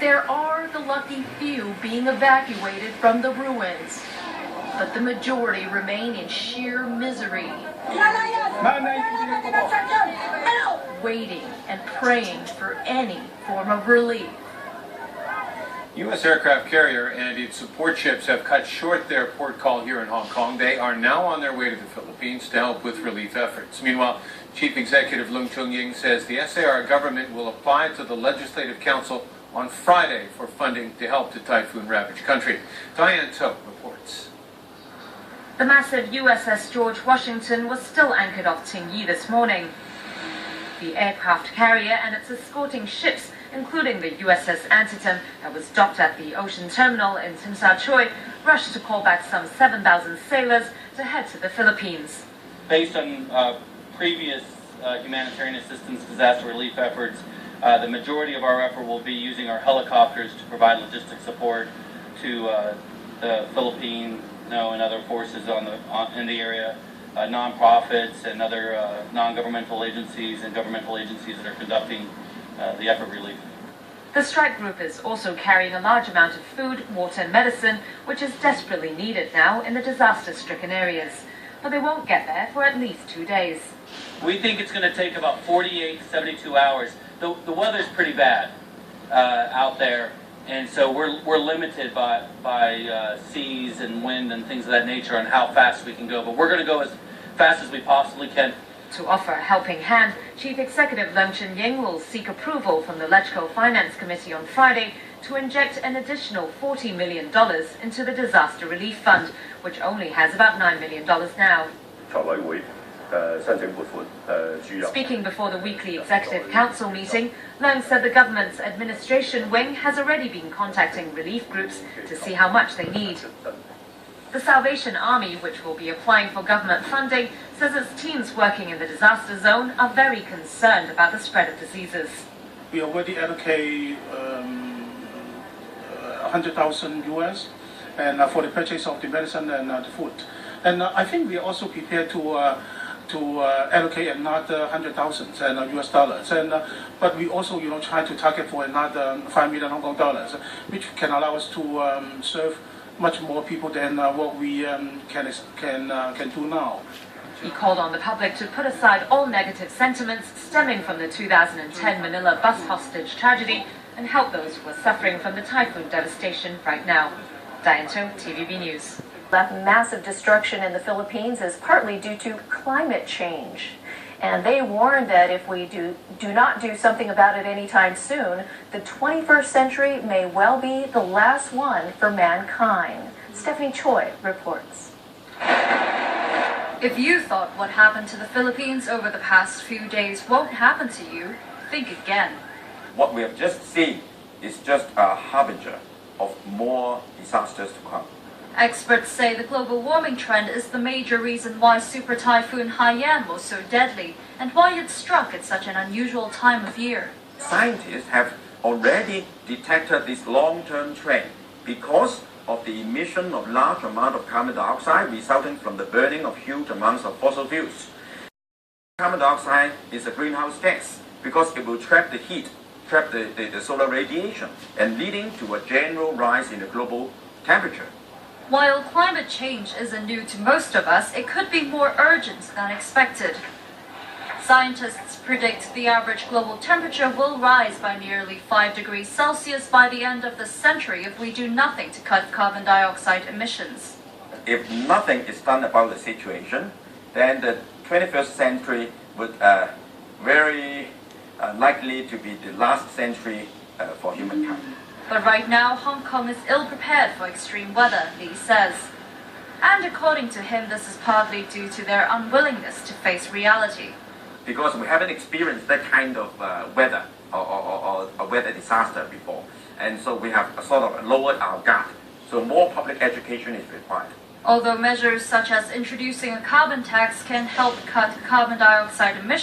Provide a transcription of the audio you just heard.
There are the lucky few being evacuated from the ruins, but the majority remain in sheer misery, waiting and praying for any form of relief. U.S. aircraft carrier and its support ships have cut short their port call here in Hong Kong. They are now on their way to the Philippines to help with relief efforts. Meanwhile, Chief Executive Leung Chun-ying says the SAR government will apply to the Legislative Council on Friday for funding to help the typhoon-ravaged country. Diane To reports. The massive USS George Washington was still anchored off Tsing-yi this morning. The aircraft carrier and its escorting ships, including the USS Antietam that was docked at the ocean terminal in Tsim Sha Tsui, rushed to call back some 7,000 sailors to head to the Philippines. Based on previous humanitarian assistance disaster relief efforts, the majority of our effort will be using our helicopters to provide logistic support to the Philippine and other forces in the area, nonprofits and other non-governmental agencies and governmental agencies that are conducting the effort relief. The strike group is also carrying a large amount of food, water and medicine, which is desperately needed now in the disaster-stricken areas. But they won't get there for at least 2 days. We think it's going to take about 48 to 72 hours. The weather's pretty bad out there, and so we're limited by seas and wind and things of that nature on how fast we can go. But we're going to go as fast as we possibly can. To offer a helping hand, Chief Executive Leung Chun-ying will seek approval from the LegCo Finance Committee on Friday to inject an additional $40 million into the Disaster Relief Fund, which only has about $9 million now. Speaking before the weekly Executive Council meeting, Leung said the government's administration wing has already been contacting relief groups to see how much they need. The Salvation Army, which will be applying for government funding, says its teams working in the disaster zone are very concerned about the spread of diseases. We already allocate 100,000 US and for the purchase of the medicine and the food. And I think we are also prepared to allocate another 100,000 US dollars. But we also, try to target for another 5 million Hong Kong dollars, which can allow us to serve much more people than what we can do now. He called on the public to put aside all negative sentiments stemming from the 2010 Manila bus hostage tragedy and help those who are suffering from the typhoon devastation right now. Diane To, TVB News. That massive destruction in the Philippines is partly due to climate change. And they warn that if we do not do something about it anytime soon, the 21st century may well be the last one for mankind. Stephanie Choi reports. If you thought what happened to the Philippines over the past few days won't happen to you, think again. What we have just seen is just a harbinger of more disasters to come. Experts say the global warming trend is the major reason why Super Typhoon Haiyan was so deadly and why it struck at such an unusual time of year. Scientists have already detected this long-term trend because of the emission of large amount of carbon dioxide resulting from the burning of huge amounts of fossil fuels. Carbon dioxide is a greenhouse gas because it will trap the heat, trap the solar radiation, and leading to a general rise in the global temperature. While climate change isn't new to most of us, it could be more urgent than expected. Scientists predict the average global temperature will rise by nearly 5 degrees Celsius by the end of the century if we do nothing to cut carbon dioxide emissions. If nothing is done about the situation, then the 21st century would very likely to be the last century for humankind. But right now, Hong Kong is ill-prepared for extreme weather, Lee says. And according to him, this is partly due to their unwillingness to face reality. Because we haven't experienced that kind of weather or a weather disaster before. And so we have sort of lowered our guard. So more public education is required. Although measures such as introducing a carbon tax can help cut carbon dioxide emissions,